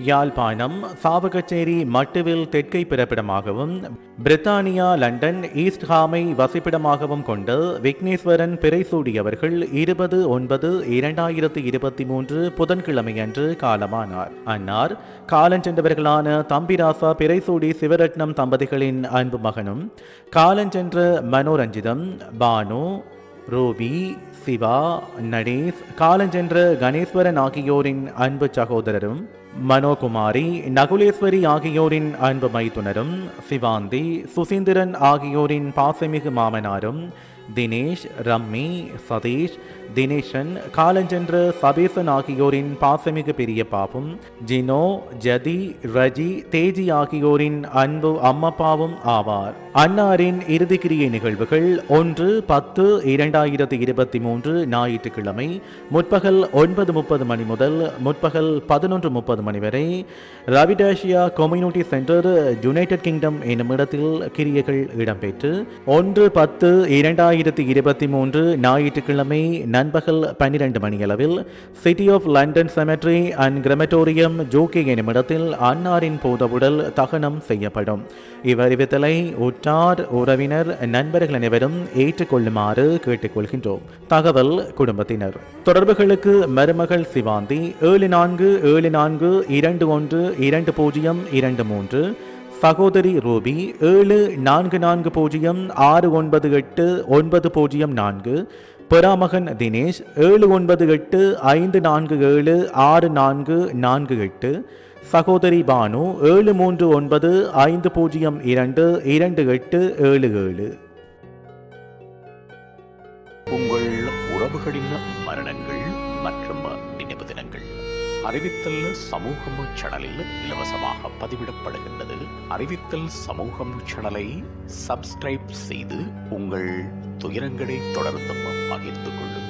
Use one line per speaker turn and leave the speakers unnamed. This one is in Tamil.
யாழ்ப்பாணம் சாவகச்சேரி மட்டுவில் தெற்கை பிறப்பிடமாகவும் பிரித்தானியா லண்டன் ஈஸ்ட் ஹாமை வசிப்பிடமாகவும் கொண்டு விக்னேஸ்வரன் பிறைசூடி அவர்கள் 20/9/2023 புதன்கிழமையன்று காலமானார். அன்னார் காலஞ்சென்றவர்களான தம்பிராசா பிறைசூடி சிவரட்னம் தம்பதிகளின் அன்பு மகனும் காலஞ்சென்ற மனோரஞ்சிதம் பானு ரூபி சிவா நடேஷ் காலஞ்சென்ற கணேஸ்வரன் ஆகியோரின் அன்பு சகோதரரும் மனோகுமாரி நகுலேஸ்வரி ஆகியோரின் அன்பு மைத்துனரும் சிவாந்தி சுசீந்திரன் ஆகியோரின் பாசமிகு மாமனாரும் தினேஷ் ரம்மி சதீஷ் தினேஷன் காலஞ்சென்ற சபேசன் ஆகியோரின் பாசமிகு பெரியப்பாவும் ஜினோ ஜதி ரஜி தேஜி ஆகியோரின் அன்பு அம்மப்பாவும் ஆவார். அன்னாரின் இறுதிக்கிரியை நிகழ்வுகள் 1/10/2023 ஞாயிற்றுக்கிழமை முற்பகல் 9:30 மணி முதல் முற்பகல் 11:30 மணி வரை ரவிடாஷியா கம்யூனிட்டி சென்டர் யுனைடெட் கிங்டம் என்னும் இடத்தில் கிரியைகள் இடம்பெற்று 1/10/2023 ஞாயிற்றுக்கிழமை நண்பகல் 12 மணியளவில் city of London cemetery and crematorium ஜோகே எனும் இடத்தில் அன்னாரின் பூதவுடல் தகனம் செய்யப்படும். இவ்வறிவித்தலை உற்றார் உறவினர் நண்பர்கள் அனைவரும் ஏற்றுக்கொள்ளுமாறு கேட்டுக்கொள்கின்றோம். தகவல் குடும்பத்தினர். தொடர்புகளுக்கு மருமகள் சிவாந்தி 7444212023, சகோதரி ரூபி 7440698904, பெறாமகன் தினேஷ் 7985476448, சகோதரி பானு 7395022877.
உங்கள் உறவுகளின் மரணங்கள் மற்றும் நினைவு தினங்கள் அறிவித்தல் சமூகம் சேனலில் இலவசமாக பதிவிடப்படுகின்றது. அறிவித்தல் சமூகம் சேனலை சப்ஸ்கிரைப் செய்து உங்கள் துயரங்களை தொடர்ந்து பகிர்ந்து கொள்ளுங்கள்.